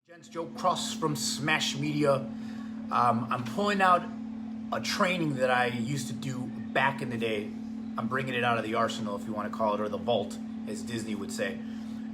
Gents, Joe Cross from Smash Media. I'm pulling out a training that I used to do back in the day. I'm bringing it out of the arsenal, if you want to call it, or the vault, as Disney would say.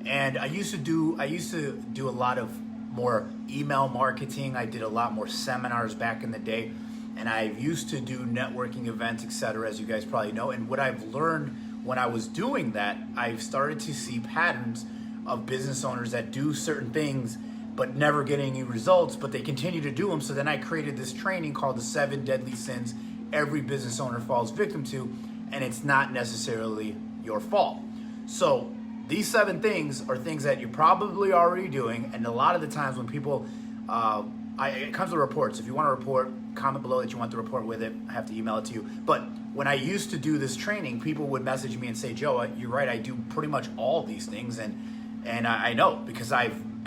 And I used to do a lot of more email marketing. I did a lot more seminars back in the day, and I used to do networking events, etc., as you guys probably know. And what I've learned when I was doing that, I've started to see patterns of business owners that do certain things but never get any results, but they continue to do them. So then I created this training called the 7 Deadly Sins every business owner falls victim to, and it's not necessarily your fault. So these 7 things are things that you're probably already doing, and a lot of the times when people, it comes with reports. If you want to report, comment below that you want the report with it. I have to email it to you. But when I used to do this training, people would message me and say, Joe, you're right, I do pretty much all these things, and I know, because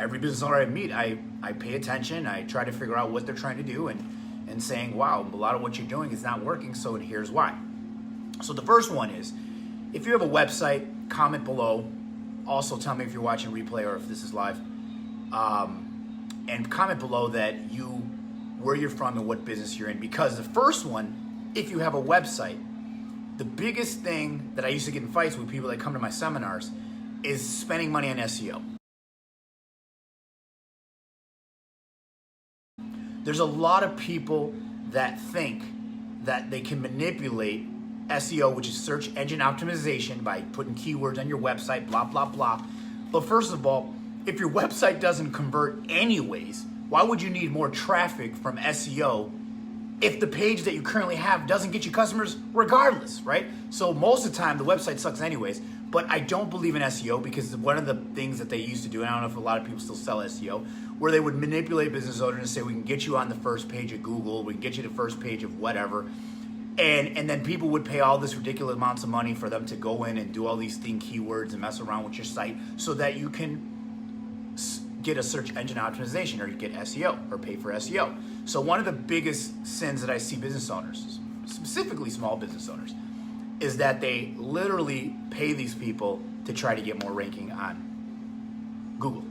every business owner I meet, I pay attention. I try to figure out what they're trying to do and saying, wow, a lot of what you're doing is not working, so here's why. So the first one is, if you have a website, comment below. Also tell me if you're watching replay or if this is live. And comment below where you're from and what business you're in. Because the first one, if you have a website, the biggest thing that I used to get in fights with people that come to my seminars is spending money on SEO. There's a lot of people that think that they can manipulate SEO, which is search engine optimization, by putting keywords on your website, blah, blah, blah. But first of all, if your website doesn't convert anyways, why would you need more traffic from SEO if the page that you currently have doesn't get you customers regardless, right? So most of the time, the website sucks anyways. But I don't believe in SEO, because one of the things that they used to do, and I don't know if a lot of people still sell SEO, where they would manipulate business owners and say, we can get you on the first page of Google, we can get you the first page of whatever. And then people would pay all this ridiculous amounts of money for them to go in and do all these keywords and mess around with your site so that you can get a search engine optimization, or you get SEO, or pay for SEO. So one of the biggest sins that I see business owners, specifically small business owners, is that they literally pay these people to try to get more ranking on Google.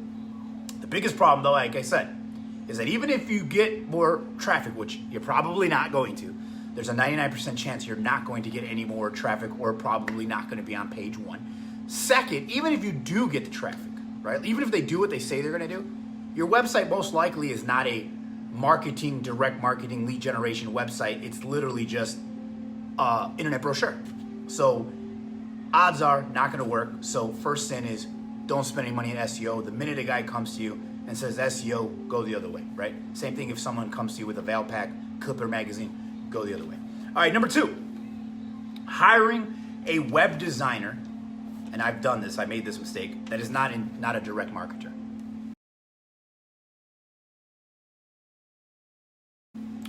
The biggest problem, though, like I said, is that even if you get more traffic, which you're probably not going to, there's a 99% chance you're not going to get any more traffic, or probably not going to be on page 1. Second, even if you do get the traffic, right? Even if they do what they say they're going to do, your website most likely is not a direct marketing, lead generation website. It's literally just internet brochure. So odds are not going to work. So first sin is, don't spend any money on SEO. The minute a guy comes to you and says SEO, go the other way, right? Same thing if someone comes to you with a Val Pack, Clipper magazine, go the other way. All right, number 2, hiring a web designer, and I've done this, I made this mistake, that is not a direct marketer.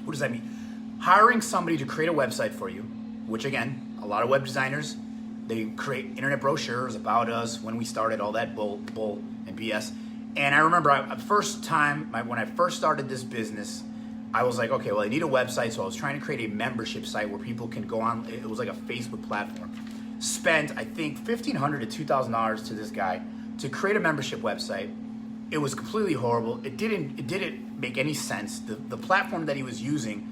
What does that mean? Hiring somebody to create a website for you, which again, a lot of web designers, they create internet brochures about us, when we started, all that bull and BS. And I remember when I first started this business, I was like, okay, well, I need a website. So I was trying to create a membership site where people can go on. It was like a Facebook platform. Spent, I think, $1,500 to $2,000 to this guy to create a membership website. It was completely horrible. It didn't make any sense. The platform that he was using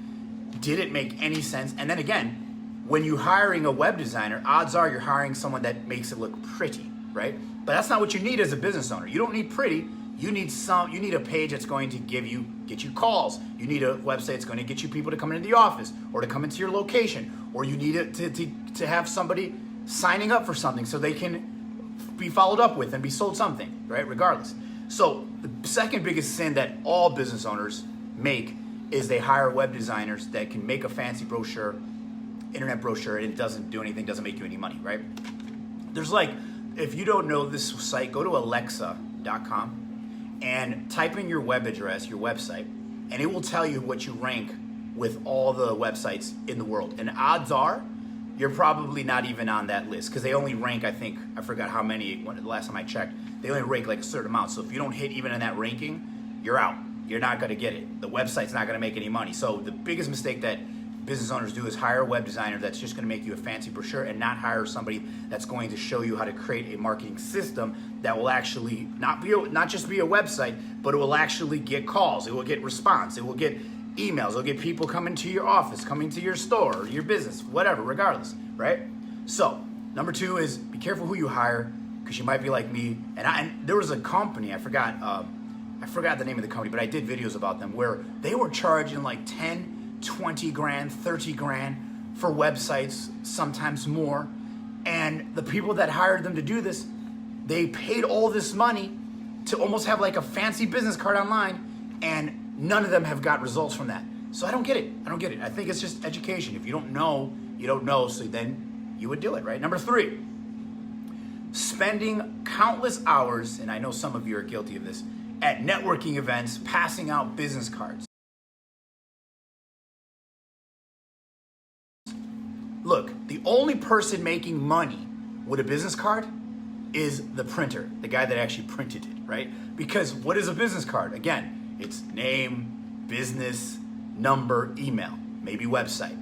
didn't make any sense. And then again, when you're hiring a web designer, odds are you're hiring someone that makes it look pretty, right? But that's not what you need as a business owner. You don't need pretty. You need a page that's going to get you calls. You need a website that's going to get you people to come into the office, or to come into your location, or you need it to have somebody signing up for something so they can be followed up with and be sold something, right? Regardless. So the second biggest sin that all business owners make is they hire web designers that can make a fancy brochure, internet brochure, and it doesn't do anything, doesn't make you any money, right? There's if you don't know this site, go to alexa.com and type in your web address, your website, and it will tell you what you rank with all the websites in the world. And odds are you're probably not even on that list, because they only rank, I forgot how many, the last time I checked, they only rank like a certain amount. So if you don't hit even in that ranking, you're out. You're not going to get it. The website's not going to make any money. So the biggest mistake that business owners do is hire a web designer that's just going to make you a fancy brochure, and not hire somebody that's going to show you how to create a marketing system that will actually not just be a website, but it will actually get calls, it will get response, it will get emails, it'll get people coming to your office, coming to your store, or your business, whatever, regardless, right? So number 2 is be careful who you hire, because you might be like me. And there was a company, I forgot the name of the company, but I did videos about them where they were charging like 10, 20 grand, 30 grand for websites, sometimes more. And the people that hired them to do this, they paid all this money to almost have like a fancy business card online, and none of them have got results from that. So I don't get it. I think it's just education. If you don't know, you don't know, so then you would do it, right? Number 3, spending countless hours, and I know some of you are guilty of this, at networking events, passing out business cards. Look, the only person making money with a business card is the printer, the guy that actually printed it, right? Because what is a business card? Again, it's name, business, number, email, maybe website.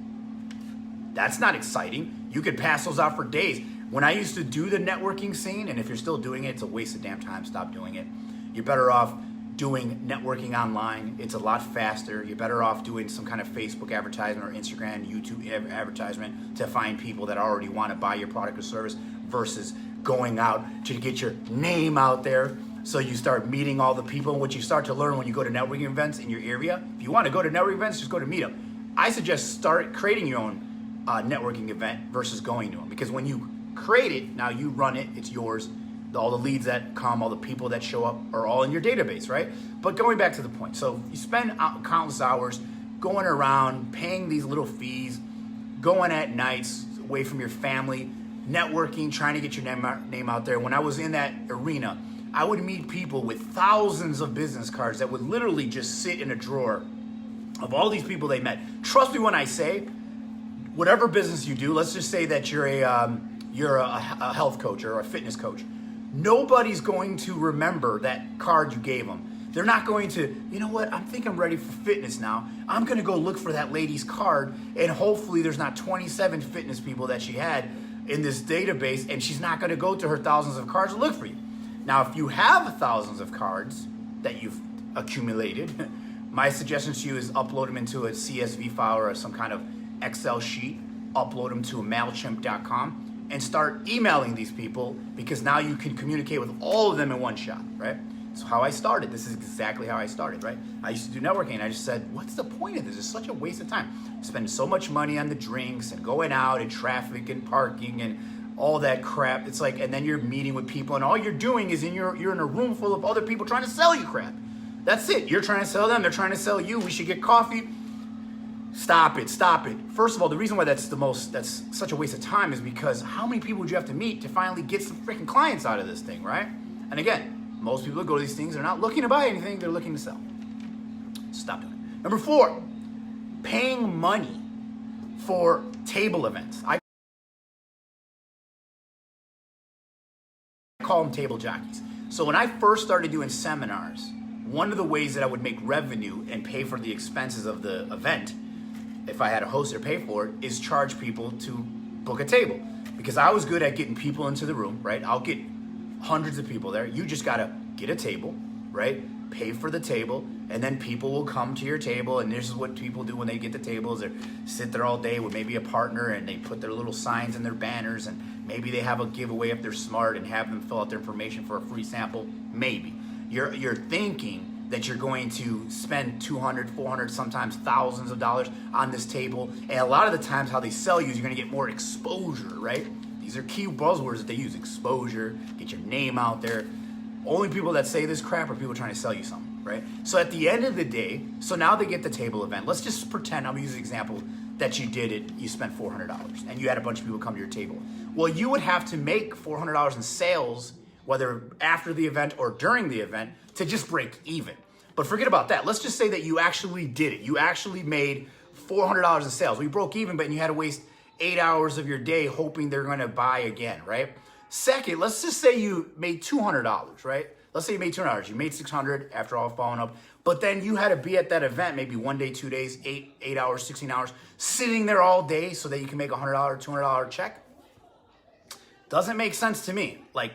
That's not exciting. You could pass those out for days. When I used to do the networking scene, and if you're still doing it, it's a waste of damn time, stop doing it. You're better off doing networking online. It's a lot faster. You're better off doing some kind of Facebook advertisement or Instagram, YouTube advertisement to find people that already want to buy your product or service, versus going out to get your name out there. So you start meeting all the people. And what you start to learn when you go to networking events in your area, if you want to go to networking events, just go to Meetup. I suggest start creating your own networking event versus going to them, because when you create it, now you run it, it's yours. All the leads that come, all the people that show up are all in your database, right? But going back to the point, so you spend countless hours going around, paying these little fees, going at nights away from your family, networking, trying to get your name out there. When I was in that arena, I would meet people with thousands of business cards that would literally just sit in a drawer of all these people they met. Trust me when I say, whatever business you do, let's just say that you're a health coach or a fitness coach. Nobody's going to remember that card you gave them. They're not going to, you know what, I think I'm ready for fitness now. I'm going to go look for that lady's card, and hopefully there's not 27 fitness people that she had in this database, and she's not going to go to her thousands of cards to look for you. Now, if you have thousands of cards that you've accumulated, my suggestion to you is upload them into a CSV file or some kind of Excel sheet, upload them to MailChimp.com, and start emailing these people, because now you can communicate with all of them in one shot, right? So how I started, this is exactly how I started, right? I used to do networking, and I just said, what's the point of this? It's such a waste of time. Spending so much money on the drinks and going out and traffic and parking and all that crap. It's like, and then you're meeting with people, and all you're doing is you're in a room full of other people trying to sell you crap. That's it. You're trying to sell them, they're trying to sell you. We should get coffee. Stop it. First of all, the reason why that's such a waste of time is because how many people would you have to meet to finally get some freaking clients out of this thing, right? And again, most people that go to these things, they're not looking to buy anything, they're looking to sell. Stop doing it. Number 4, paying money for table events. I call them table jockeys. So when I first started doing seminars, one of the ways that I would make revenue and pay for the expenses of the event, if I had a host or pay for it, is charge people to book a table. Because I was good at getting people into the room, right? I'll get hundreds of people there. You just gotta get a table, right? Pay for the table, and then people will come to your table, and this is what people do when they get the tables. They sit there all day with maybe a partner, and they put their little signs and their banners, and maybe they have a giveaway if they're smart and have them fill out their information for a free sample. Maybe. You're thinking that you're going to spend $200, $400, sometimes thousands of dollars on this table. And a lot of the times how they sell you is you're gonna get more exposure, right? These are key buzzwords that they use: exposure, get your name out there. Only people that say this crap are people trying to sell you something, right? So at the end of the day, so now they get the table event. Let's just pretend, I'm gonna use an example, that you did it, you spent $400 and you had a bunch of people come to your table. Well, you would have to make $400 in sales, whether after the event or during the event, to just break even. But forget about that. Let's just say that you actually did it. You actually made $400 in sales. We broke even, but you had to waste 8 hours of your day hoping they're gonna buy again, right? Second, let's just say you made $200, right? Let's say you made $200. You made $600 after all following up, but then you had to be at that event maybe 1 day, 2 days, 8 hours, 16 hours, sitting there all day so that you can make a $100, $200 check. Doesn't make sense to me. Like,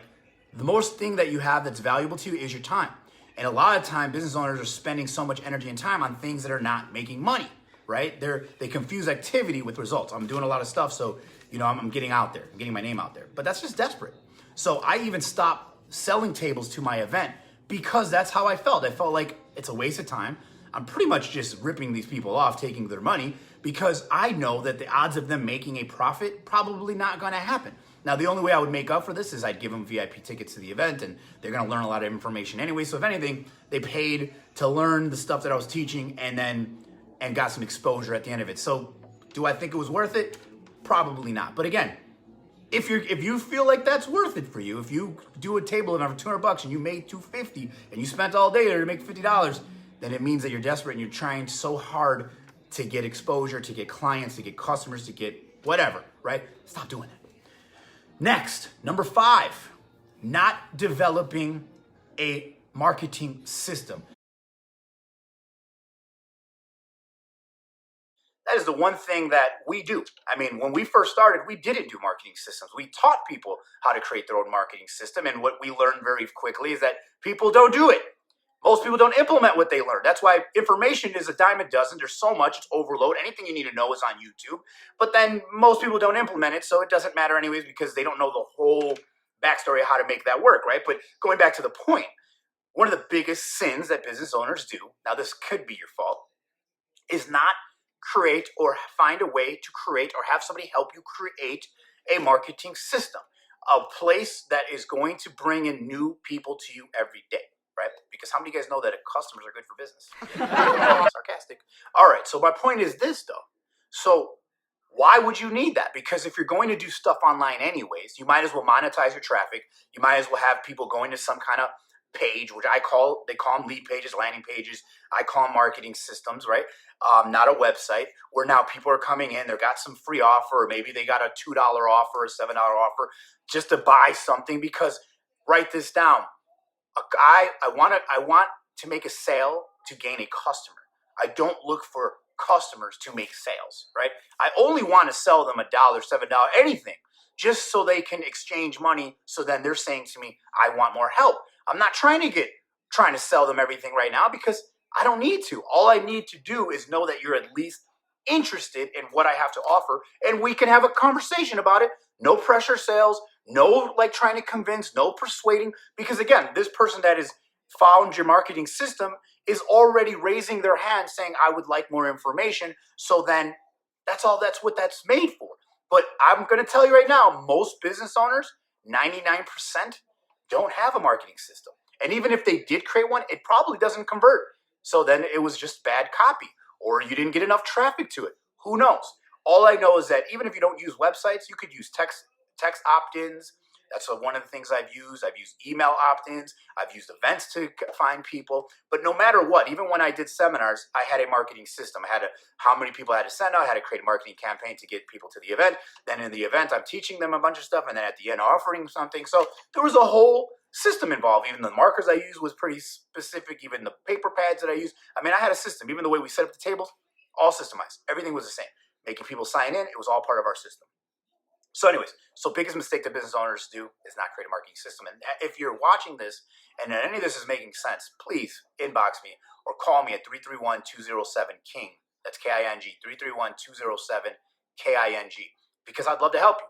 the most thing that you have that's valuable to you is your time. And a lot of time, business owners are spending so much energy and time on things that are not making money, right? They confuse activity with results. I'm doing a lot of stuff, so I'm getting out there. I'm getting my name out there. But that's just desperate. So I even stopped selling tables to my event because that's how I felt. I felt like it's a waste of time. I'm pretty much just ripping these people off, taking their money, because I know that the odds of them making a profit probably not going to happen. Now, the only way I would make up for this is I'd give them VIP tickets to the event, and they're going to learn a lot of information anyway. So if anything, they paid to learn the stuff that I was teaching and got some exposure at the end of it. So do I think it was worth it? Probably not. But again, if you feel like that's worth it for you, if you do a table event for $200 and you made $250 and you spent all day there to make $50, then it means that you're desperate and you're trying so hard to get exposure, to get clients, to get customers, to get whatever, right? Stop doing that. Next, number 5, not developing a marketing system. That is the one thing that we do. I mean, when we first started, we didn't do marketing systems. We taught people how to create their own marketing system. And what we learned very quickly is that people don't do it. Most people don't implement what they learn. That's why information is a dime a dozen. There's so much, it's overload. Anything you need to know is on YouTube. But then most people don't implement it, so it doesn't matter anyways because they don't know the whole backstory of how to make that work, right? But going back to the point, one of the biggest sins that business owners do, now this could be your fault, is not create or find a way to create or have somebody help you create a marketing system, a place that is going to bring in new people to you every day, right? Because how many of you guys know that customers are good for business? Sarcastic. All right, so my point is this though. So why would you need that? Because if you're going to do stuff online anyways, you might as well monetize your traffic. You might as well have people going to some kind of page, which they call them lead pages, landing pages. I call them marketing systems, right? Not a website where now people are coming in, they've got some free offer, or maybe they got a $2 offer, a $7 offer just to buy something. Because write this down. I want to make a sale to gain a customer. I don't look for customers to make sales, right? I only want to sell them $1, $7, anything, just so they can exchange money. So then they're saying to me, I want more help. I'm not trying to sell them everything right now because I don't need to. All I need to do is know that you're at least interested in what I have to offer, and we can have a conversation about it. No pressure sales, no like trying to convince, no persuading, because again, this person that is found your marketing system is already raising their hand saying, I would like more information. So then that's what that's made for. But I'm going to tell you right now, most business owners, 99%, don't have a marketing system. And even if they did create one, it probably doesn't convert. So then it was just bad copy, or you didn't get enough traffic to it. Who knows? All I know is that even if you don't use websites, you could use text opt-ins. That's one of the things I've used. I've used email opt-ins. I've used events to find people. But no matter what, even when I did seminars, I had a marketing system. I had how many people I had to send out. I had to create a marketing campaign to get people to the event. Then in the event, I'm teaching them a bunch of stuff. And then at the end, offering something. So there was a whole system involved. Even the markers I used was pretty specific. Even the paper pads that I used. I mean, I had a system. Even the way we set up the tables, all systemized. Everything was the same. Making people sign in, it was all part of our system. So anyways, biggest mistake that business owners do is not create a marketing system. And if you're watching this and any of this is making sense, please inbox me or call me at 331-207-KING. That's K-I-N-G, 331-207-KING, because I'd love to help you.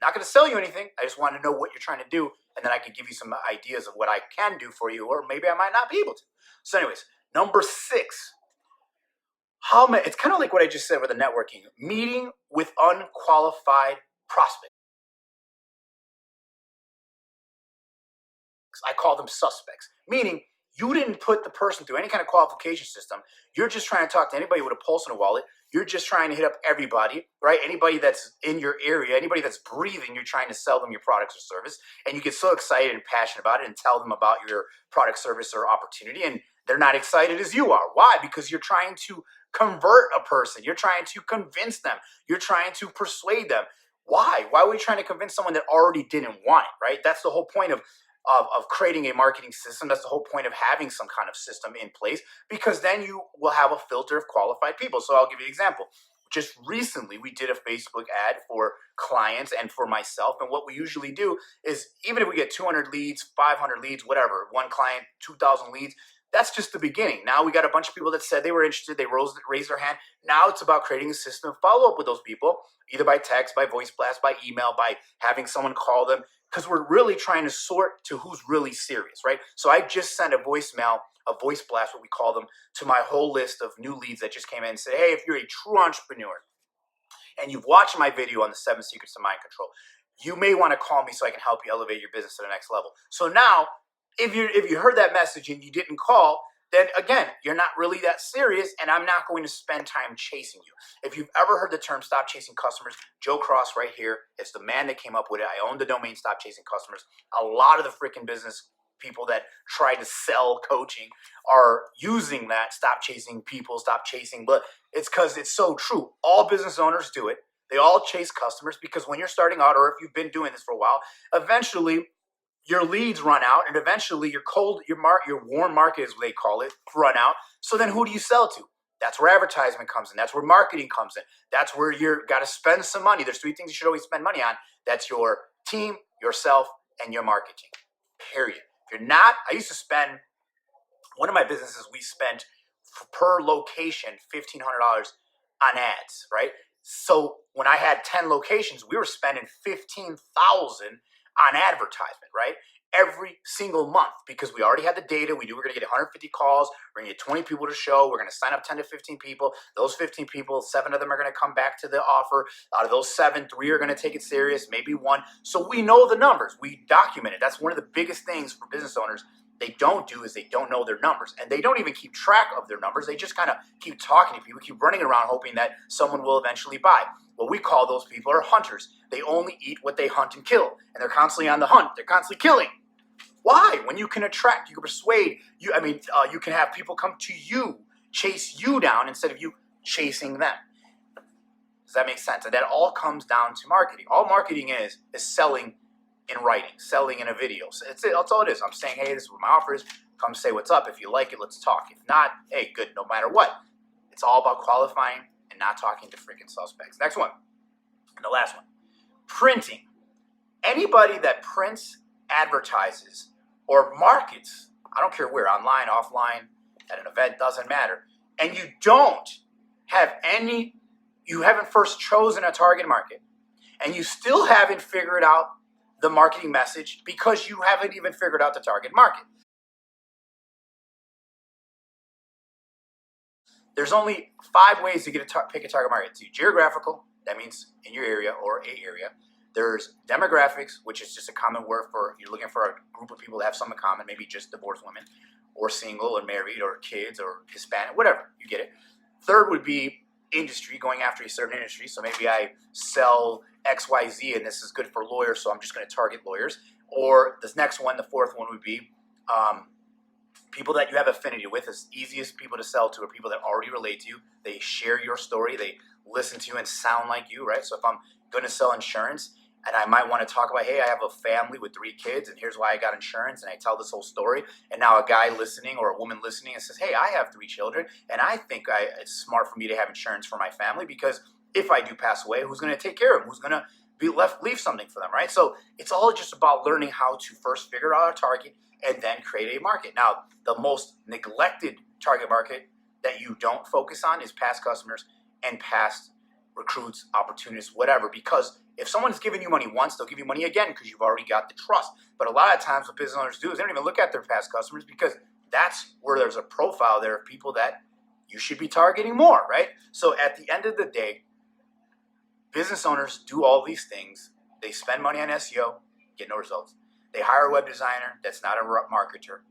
Not going to sell you anything. I just want to know what you're trying to do, and then I can give you some ideas of what I can do for you, or maybe I might not be able to. So anyways, number 6. It's kind of like what I just said with the networking. Meeting with unqualified prospects. I call them suspects, meaning you didn't put the person through any kind of qualification system. You're just trying to talk to anybody with a pulse and a wallet. You're just trying to hit up everybody, right? Anybody that's in your area, anybody that's breathing, you're trying to sell them your products or service. And you get so excited and passionate about it and tell them about your product, service, or opportunity. And they're not excited as you are. Why? Because you're trying to convert a person. You're trying to convince them. You're trying to persuade them. Why? Why are we trying to convince someone that already didn't want it, right? That's the whole point of creating a marketing system. That's the whole point of having some kind of system in place, because then you will have a filter of qualified people. So I'll give you an example. Just recently, we did a Facebook ad for clients and for myself. And what we usually do is, even if we get 200 leads, 500 leads, whatever, one client, 2,000 leads, that's just the beginning. Now we got a bunch of people that said they were interested. They raised their hand. Now it's about creating a system of follow up with those people, either by text, by voice blast, by email, by having someone call them, because we're really trying to sort to who's really serious, right? So I just sent a voicemail, a voice blast, what we call them, to my whole list of new leads that just came in and said, hey, if you're a true entrepreneur and you've watched my video on the 7 secrets to mind control, you may want to call me so I can help you elevate your business to the next level. So now, if you heard that message and you didn't call, then again, you're not really that serious, and I'm not going to spend time chasing you. If you've ever heard the term stop chasing customers, Joe Cross right here is the man that came up with it. I own the domain Stop Chasing Customers. A lot of the freaking business people that try to sell coaching are using that. Stop chasing people, stop chasing, but it's because it's so true. All business owners do it. They all chase customers, because when you're starting out, or if you've been doing this for a while, eventually your leads run out, and eventually your warm market, as they call it, run out. So then who do you sell to? That's where advertisement comes in. That's where marketing comes in. That's where you're got to spend some money. There's 3 things you should always spend money on. That's your team, yourself, and your marketing. Period. If you're not, I used to spend, one of my businesses, we spent per location $1,500 on ads, right? So when I had 10 locations, we were spending $15,000 on advertisement, right? Every single month, because we already had the data. We knew we were going to get 150 calls. We're going to get 20 people to show. We're going to sign up 10 to 15 people. Those 15 people, 7 of them are going to come back to the offer. Out of those 7, 3 are going to take it serious, maybe 1. So we know the numbers. We document it. That's one of the biggest things for business owners they don't do, is they don't know their numbers. And they don't even keep track of their numbers. They just kind of keep talking to people, keep running around hoping that someone will eventually buy. What we call those people are hunters. They only eat what they hunt and kill. And they're constantly on the hunt. They're constantly killing. Why? When you can attract, you can persuade, you can have people come to you, chase you down instead of you chasing them. Does that make sense? And that all comes down to marketing. All marketing is selling in writing, selling in a video. So that's all it is. I'm saying, hey, this is what my offer is. Come say what's up. If you like it, let's talk. If not, hey, good, no matter what. It's all about qualifying and not talking to freaking suspects. Next one, and the last one, printing. Anybody that prints, advertises, or markets, I don't care where, online, offline, at an event, doesn't matter, and you don't have you haven't first chosen a target market, and you still haven't figured out the marketing message because you haven't even figured out the target market. There's only 5 ways to pick a target market. It's geographical, that means in your area or a area. There's demographics, which is just a common word for, you're looking for a group of people that have something in common, maybe just divorced women, or single, or married, or kids, or Hispanic, whatever, you get it. Third would be industry, going after a certain industry. So maybe I sell XYZ and this is good for lawyers, so I'm just going to target lawyers. Or this next one, the fourth one would be people that you have affinity with. Is easiest people to sell to are people that already relate to you. They share your story. They listen to you and sound like you, right? So if I'm going to sell insurance, and I might want to talk about, hey, I have a family with 3 kids, and here's why I got insurance, and I tell this whole story, and now a guy listening or a woman listening and says, hey, I have 3 children, and I think it's smart for me to have insurance for my family, because if I do pass away, who's going to take care of them? Who's going to leave something for them, right? So it's all just about learning how to first figure out a target and then create a market. Now, the most neglected target market that you don't focus on is past customers and past recruits, opportunists, whatever, because if someone's giving you money once, they'll give you money again because you've already got the trust. But a lot of times what business owners do is they don't even look at their past customers, because that's where there's a profile there of people that you should be targeting more, right? So at the end of the day, business owners do all these things. They spend money on SEO, get no results. They hire a web designer that's not a marketer,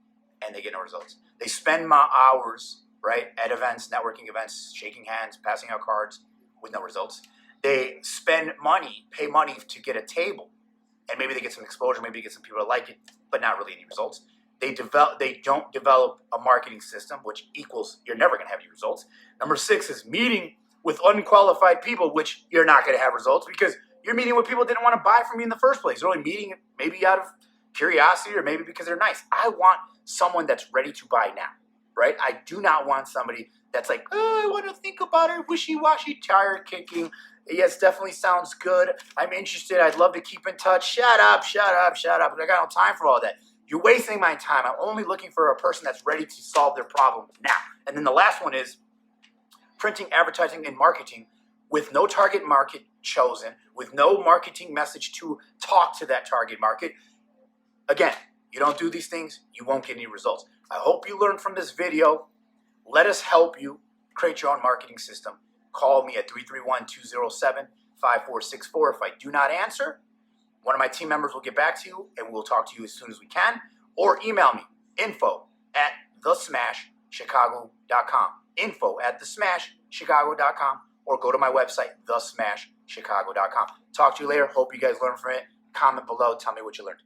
and they get no results. They spend hours, right, at events, networking events, shaking hands, passing out cards with no results. They spend money, pay money to get a table, and maybe they get some exposure, maybe they get some people that like it, but not really any results. They don't develop a marketing system, which equals you're never going to have any results. Number 6 is meeting with unqualified people, which you're not going to have results because You're meeting with people that didn't want to buy from you in the first place. They're only meeting maybe out of curiosity or maybe because they're nice. I want someone that's ready to buy now, right? I do not want somebody that's like, oh, I want to think about it, wishy-washy, tire kicking. Yes, definitely sounds good. I'm interested. I'd love to keep in touch. Shut up. I got no time for all that. You're wasting my time. I'm only looking for a person that's ready to solve their problem now. And then the last one is printing, advertising, and marketing with no target market chosen, with no marketing message to talk to that target market. Again, you don't do these things, you won't get any results. I hope you learned from this video. Let us help you create your own marketing system. Call me at 331-207-5464. If I do not answer, one of my team members will get back to you and we'll talk to you as soon as we can. Or email me, info@thesmashchicago.com. info@thesmashchicago.com, or go to my website, thesmashchicago.com. Talk to you later. Hope you guys learned from it. Comment below. Tell me what you learned.